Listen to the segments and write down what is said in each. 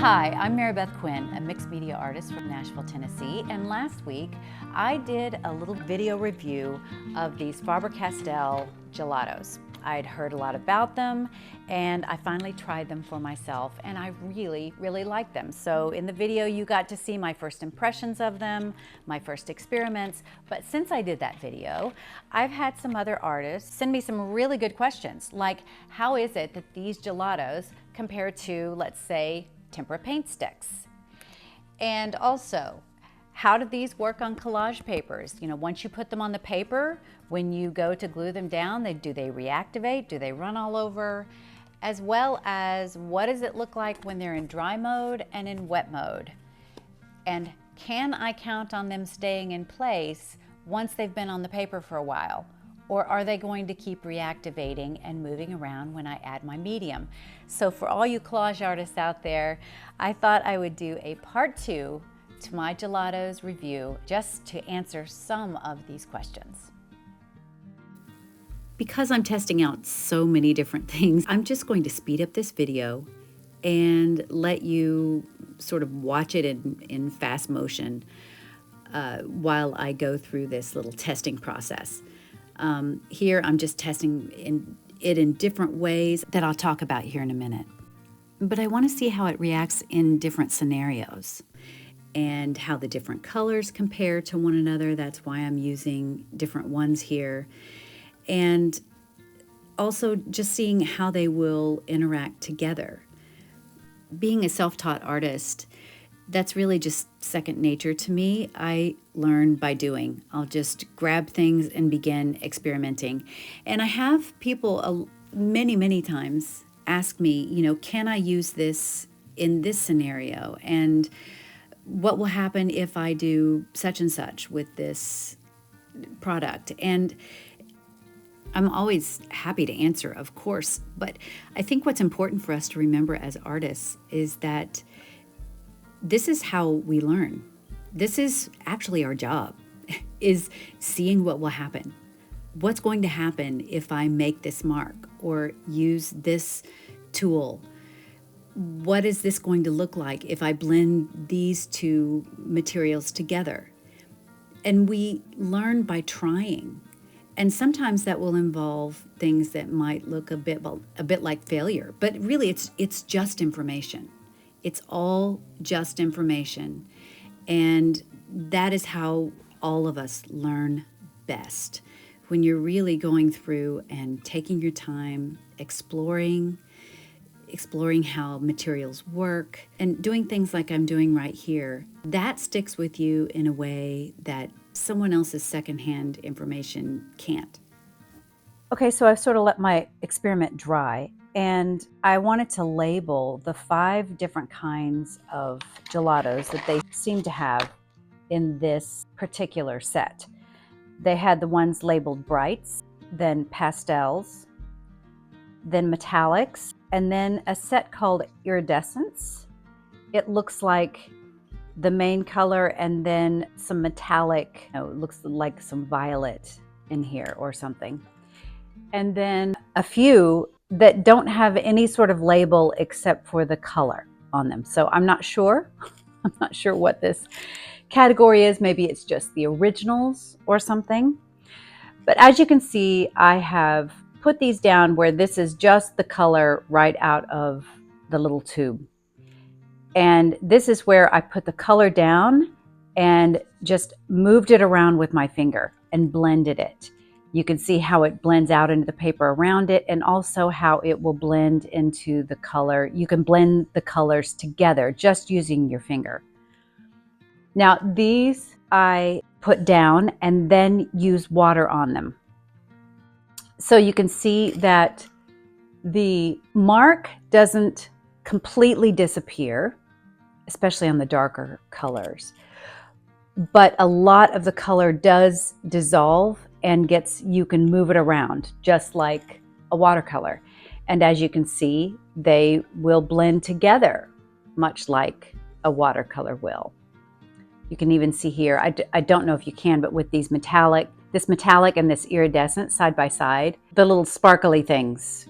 Hi, I'm Mary Beth Quinn, a mixed media artist from Nashville, Tennessee, and last week I did a little video review of these Faber Castell Gelatos. I'd heard a lot about them and I finally tried them for myself and I really liked them. So in the video you got to see my first impressions of them, my first experiments, but since I did that video, I've had some other artists send me some really good questions, like how is it that these gelatos compare to, let's say, Tempera Paint Sticks? And also, how do these work on collage papers? You know, once you put them on the paper, when you go to glue them down, do they reactivate? Do they run all over? As well as what does it look like when they're in dry mode and in wet mode? And can I count on them staying in place once they've been on the paper for a while? Or are they going to keep reactivating and moving around when I add my medium? So for all you collage artists out there, I thought I would do a part 2 to my gelatos review just to answer some of these questions. Because I'm testing out so many different things, I'm just going to speed up this video and let you sort of watch it in fast motion while I go through this little testing process. Here I'm just testing it in different ways that I'll talk about here in a minute. But I want to see how it reacts in different scenarios and how the different colors compare to one another. That's why I'm using different ones here. And also just seeing how they will interact together. Being a self-taught artist, that's really just second nature to me. I learn by doing. I'll just grab things and begin experimenting. And I have people many times ask me, you know, can I use this in this scenario? And what will happen if I do such and such with this product? And I'm always happy to answer, of course, but I think what's important for us to remember as artists is that this is how we learn. This is actually our job, is seeing what will happen. What's going to happen if I make this mark or use this tool? What is this going to look like if I blend these two materials together? And we learn by trying. And sometimes that will involve things that might look a bit like failure, but really it's just information. It's all just information. And that is how all of us learn best. When you're really going through and taking your time, exploring how materials work, and doing things like I'm doing right here, that sticks with you in a way that someone else's secondhand information can't. Okay, so I've sort of let my experiment dry, and I wanted to label the 5 different kinds of gelatos that they seem to have in this particular set. They had the ones labeled brights, then pastels, then metallics, and then a set called iridescence. It looks like the main color and then some metallic, it looks like some violet in here or something. And then a few that don't have any sort of label except for the color on them. So I'm not sure. I'm not sure what this category is. Maybe it's just the originals or something. But as you can see, I have put these down where this is just the color right out of the little tube. And this is where I put the color down and just moved it around with my finger and blended it. You can see how it blends out into the paper around it and also how it will blend into the color. You can blend the colors together just using your finger. Now these I put down and then use water on them. So you can see that the mark doesn't completely disappear, especially on the darker colors. But a lot of the color does dissolve and you can move it around just like a watercolor. And as you can see, they will blend together much like a watercolor will. You can even see here, I don't know if you can, but with this metallic and this iridescent side by side, the little sparkly things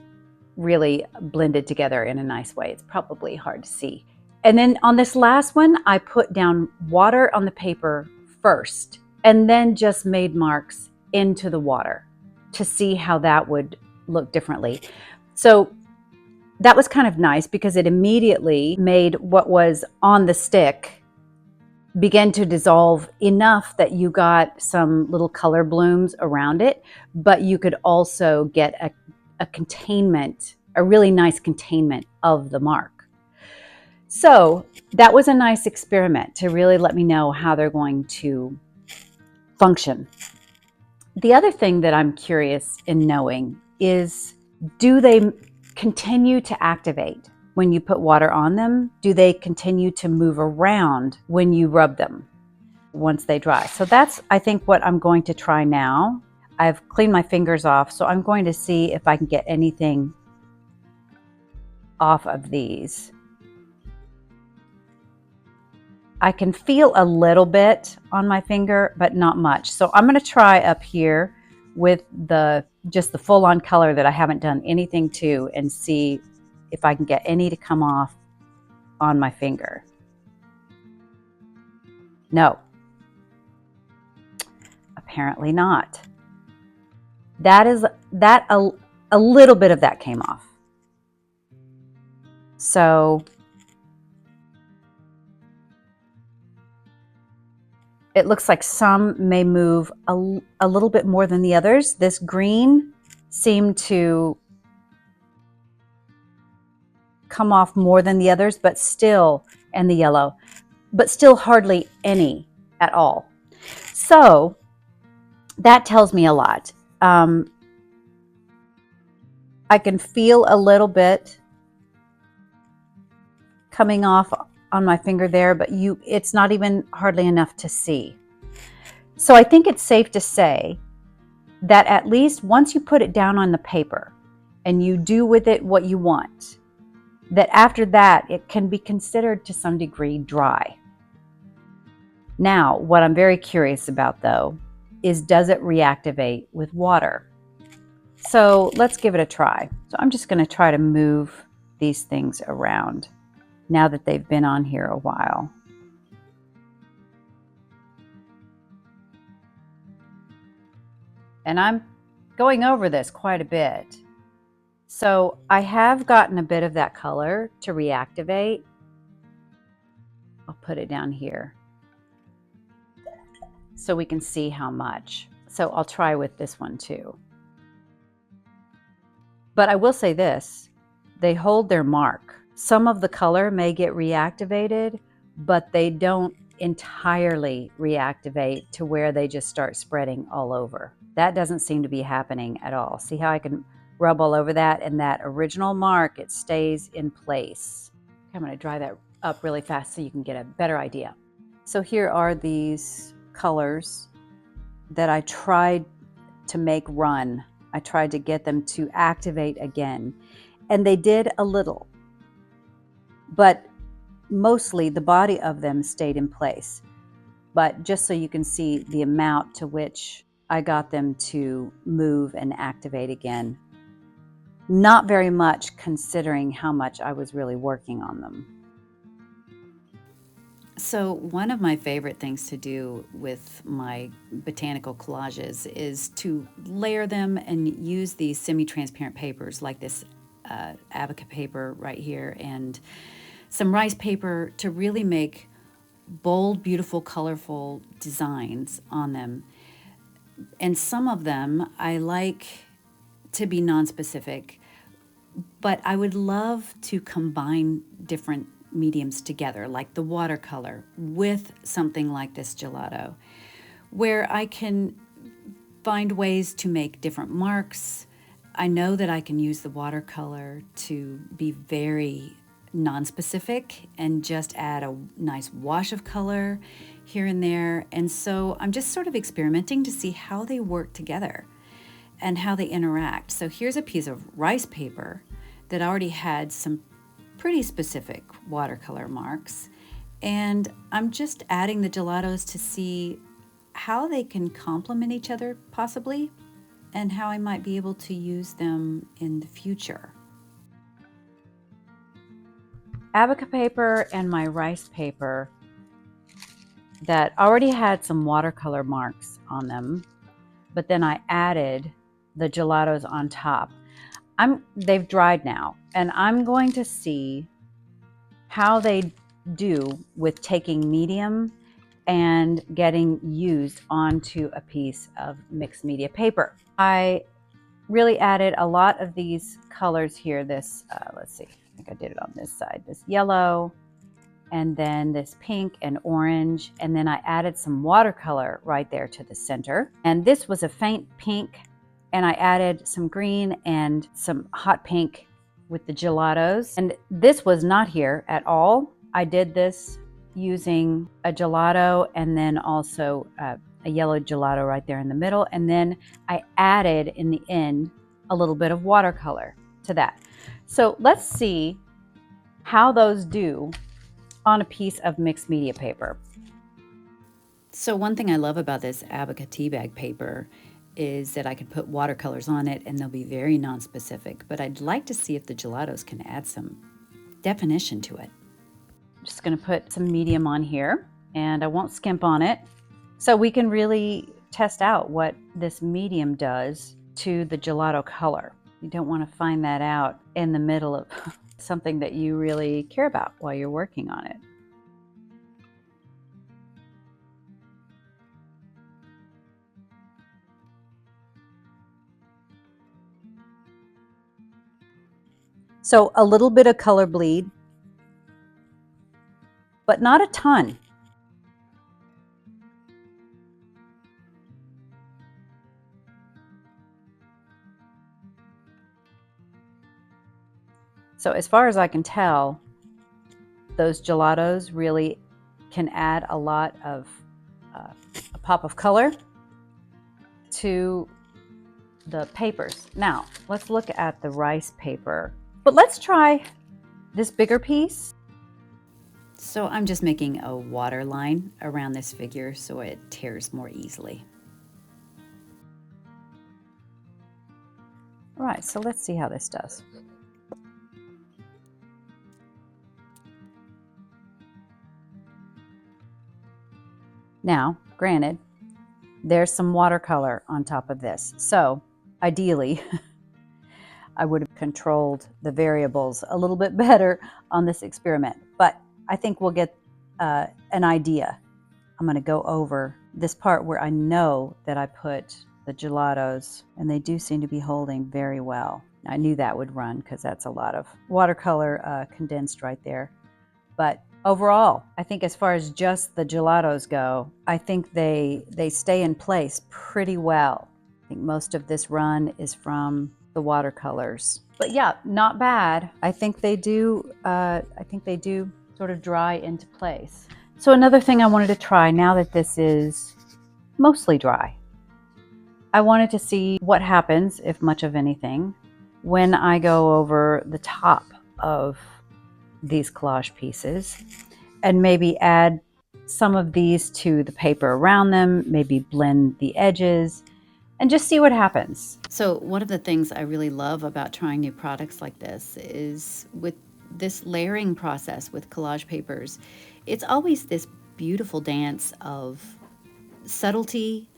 really blended together in a nice way. It's probably hard to see And then on this last one, I put down water on the paper first, and then just made marks into the water to see how that would look differently. So that was kind of nice because it immediately made what was on the stick begin to dissolve enough that you got some little color blooms around it, but you could also get a containment, a really nice containment of the mark. So that was a nice experiment to really let me know how they're going to function. The other thing that I'm curious in knowing is, do they continue to activate when you put water on them? Do they continue to move around when you rub them once they dry? So that's, I think, what I'm going to try now. I've cleaned my fingers off, so I'm going to see if I can get anything off of these. I can feel a little bit on my finger, but not much. So I'm going to try up here with just the full-on color that I haven't done anything to, and see if I can get any to come off on my finger. No, apparently not. A little bit of that came off. So it looks like some may move a little bit more than the others. This green seemed to come off more than the others, but still, and the yellow, but still hardly any at all. So that tells me a lot. I can feel a little bit coming off on my finger there, but it's not even hardly enough to see. So I think it's safe to say that at least once you put it down on the paper and you do with it what you want, that after that it can be considered to some degree dry. Now, what I'm very curious about though is, does it reactivate with water? So let's give it a try. So I'm just going to try to move these things around now that they've been on here a while. And I'm going over this quite a bit. So I have gotten a bit of that color to reactivate. I'll put it down here so we can see how much. So I'll try with this one too. But I will say this, they hold their mark. Some of the color may get reactivated, but they don't entirely reactivate to where they just start spreading all over. That doesn't seem to be happening at all. See how I can rub all over that, and that original mark, it stays in place. I'm going to dry that up really fast so you can get a better idea. So here are these colors that I tried to make run. I tried to get them to activate again, and they did a little, but mostly the body of them stayed in place. But just so you can see the amount to which I got them to move and activate again. Not very much, considering how much I was really working on them. So one of my favorite things to do with my botanical collages is to layer them and use these semi-transparent papers like this Abaca paper right here and some rice paper to really make bold, beautiful, colorful designs on them. And some of them I like to be non-specific, but I would love to combine different mediums together, like the watercolor with something like this gelato, where I can find ways to make different marks. I know that I can use the watercolor to be very non-specific and just add a nice wash of color here and there. And so I'm just sort of experimenting to see how they work together and how they interact. So here's a piece of rice paper that already had some pretty specific watercolor marks, and I'm just adding the gelatos to see how they can complement each other possibly, and how I might be able to use them in the future. Abaca paper and my rice paper that already had some watercolor marks on them, but then I added the gelatos on top. They've dried now, and I'm going to see how they do with taking medium and getting used onto a piece of mixed media paper. I really added a lot of these colors here. This, let's see, I think I did it on this side, this yellow, and then this pink and orange, and then I added some watercolor right there to the center. And this was a faint pink, and I added some green and some hot pink with the gelatos. And this was not here at all. I did this using a gelato and then also a yellow gelato right there in the middle. And then I added in the end a little bit of watercolor to that. So let's see how those do on a piece of mixed media paper. So one thing I love about this Abaca teabag paper is that I can put watercolors on it and they'll be very non-specific, but I'd like to see if the gelatos can add some definition to it. I'm just going to put some medium on here, and I won't skimp on it, so we can really test out what this medium does to the gelato color. You don't want to find that out in the middle of something that you really care about while you're working on it. So a little bit of color bleed, but not a ton. So as far as I can tell, those gelatos really can add a lot of a pop of color to the papers. Now, let's look at the rice paper. But let's try this bigger piece. So I'm just making a water line around this figure so it tears more easily. All right, so let's see how this does. Now, granted, there's some watercolor on top of this. So ideally, I would have controlled the variables a little bit better on this experiment, but I think we'll get an idea. I'm going to go over this part where I know that I put the gelatos, and they do seem to be holding very well. I knew that would run because that's a lot of watercolor condensed right there. But overall, I think as far as just the gelatos go, I think they stay in place pretty well. I think most of this run is from the watercolors. But yeah, not bad. I think they do sort of dry into place. So another thing I wanted to try now that this is mostly dry, I wanted to see what happens, if much of anything, when I go over the top of these collage pieces and maybe add some of these to the paper around them, maybe blend the edges, and just see what happens. So one of the things I really love about trying new products like this is with this layering process with collage papers, it's always this beautiful dance of subtlety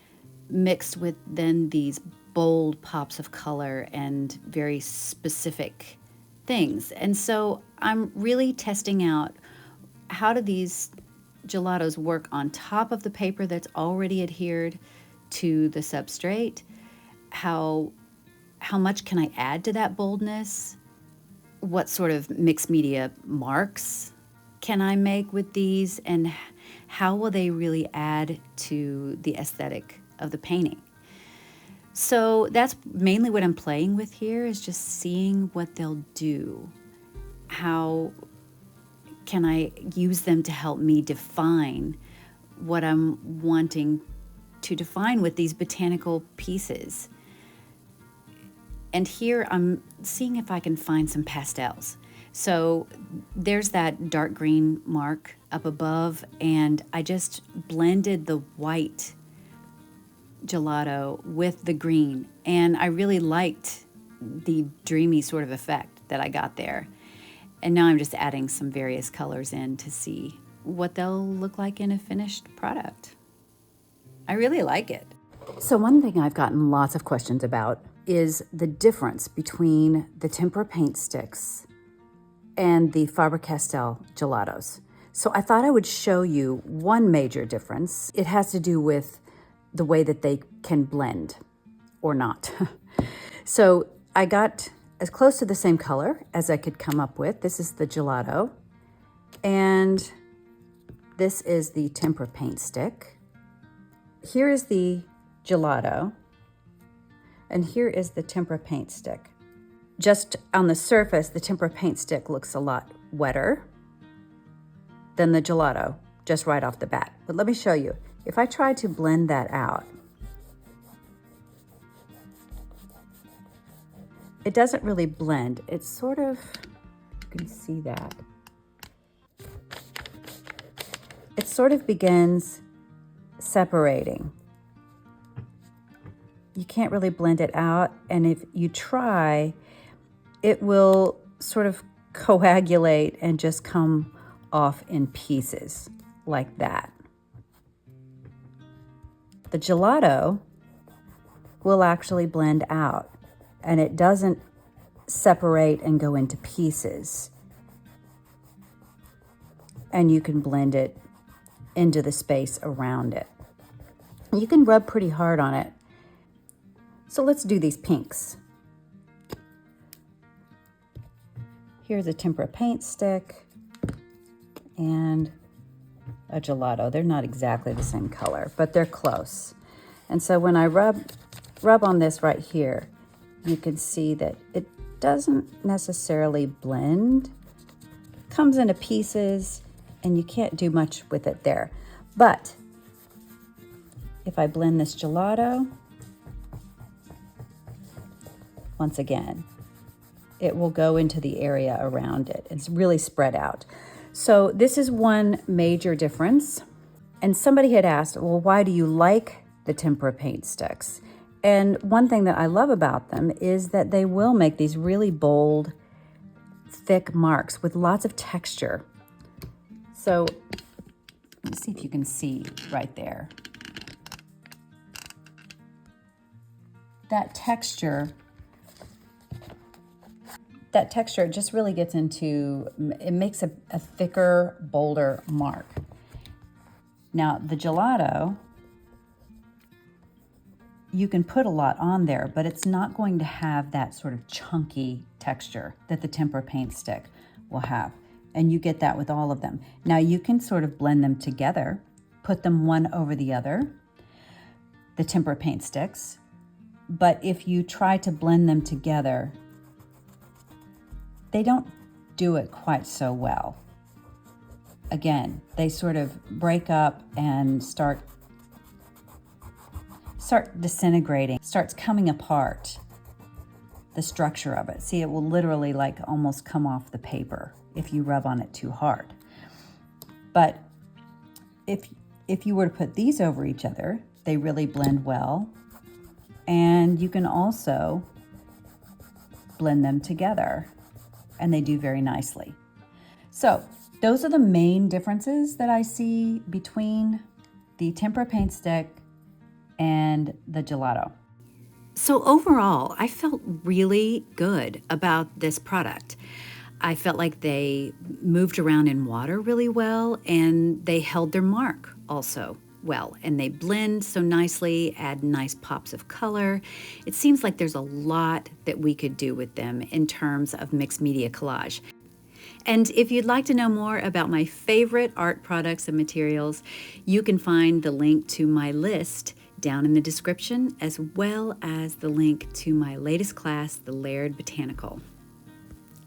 mixed with then these bold pops of color and very specific things. And so I'm really testing out, how do these gelatos work on top of the paper that's already adhered to the substrate? How much can I add to that boldness? What sort of mixed media marks can I make with these, and how will they really add to the aesthetic of the painting? So that's mainly what I'm playing with here, is just seeing what they'll do. How can I use them to help me define what I'm wanting to define with these botanical pieces? And here I'm seeing if I can find some pastels. So there's that dark green mark up above, and I just blended the white gelato with the green, and I really liked the dreamy sort of effect that I got there. And now I'm just adding some various colors in to see what they'll look like in a finished product. I really like it. So one thing I've gotten lots of questions about is the difference between the Tempera Paint Sticks and the Faber Castell Gelatos. So I thought I would show you one major difference. It has to do with the way that they can blend or not. So I got as close to the same color as I could come up with. This is the gelato, and this is the Tempera Paint Stick. Here is the gelato, and here is the Tempera Paint Stick. Just on the surface, the Tempera Paint Stick looks a lot wetter than the gelato, just right off the bat. But let me show you. If I try to blend that out, it doesn't really blend. It's sort of, you can see that. It sort of begins separating. You can't really blend it out, and if you try, it will sort of coagulate and just come off in pieces like that. The gelato will actually blend out, and it doesn't separate and go into pieces. And you can blend it into the space around it. You can rub pretty hard on it. So let's do these pinks. Here's a Tempera Paint Stick and a gelato. They're not exactly the same color, but they're close. And so when I rub on this right here, you can see that it doesn't necessarily blend. It comes into pieces, and you can't do much with it there. But if I blend this gelato, once again, it will go into the area around it. It's really spread out. So this is one major difference. And somebody had asked, well, why do you like the Tempera Paint Sticks? And one thing that I love about them is that they will make these really bold, thick marks with lots of texture. So let's see if you can see right there. That texture just really gets into, it makes a thicker, bolder mark. Now the gelato, you can put a lot on there, but it's not going to have that sort of chunky texture that the Tempera Paint Stick will have. And you get that with all of them. Now you can sort of blend them together, put them one over the other, the Tempera Paint Sticks. But if you try to blend them together, they don't do it quite so well. Again, they sort of break up and start disintegrating, starts coming apart, the structure of it. See, it will literally like almost come off the paper if you rub on it too hard. But if you were to put these over each other, they really blend well. And you can also blend them together, and they do very nicely. So those are the main differences that I see between the Tempera Paint Stick and the gelato. So overall, I felt really good about this product. I felt like they moved around in water really well, and they held their mark also well, and they blend so nicely, add nice pops of color. It seems like there's a lot that we could do with them in terms of mixed media collage. And if you'd like to know more about my favorite art products and materials, you can find the link to my list down in the description, as well as the link to my latest class, the Layered Botanical.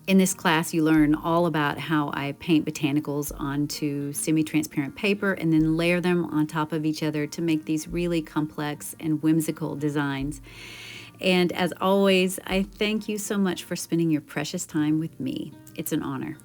In this class, you learn all about how I paint botanicals onto semi-transparent paper and then layer them on top of each other to make these really complex and whimsical designs. And as always, I thank you so much for spending your precious time with me. It's an honor.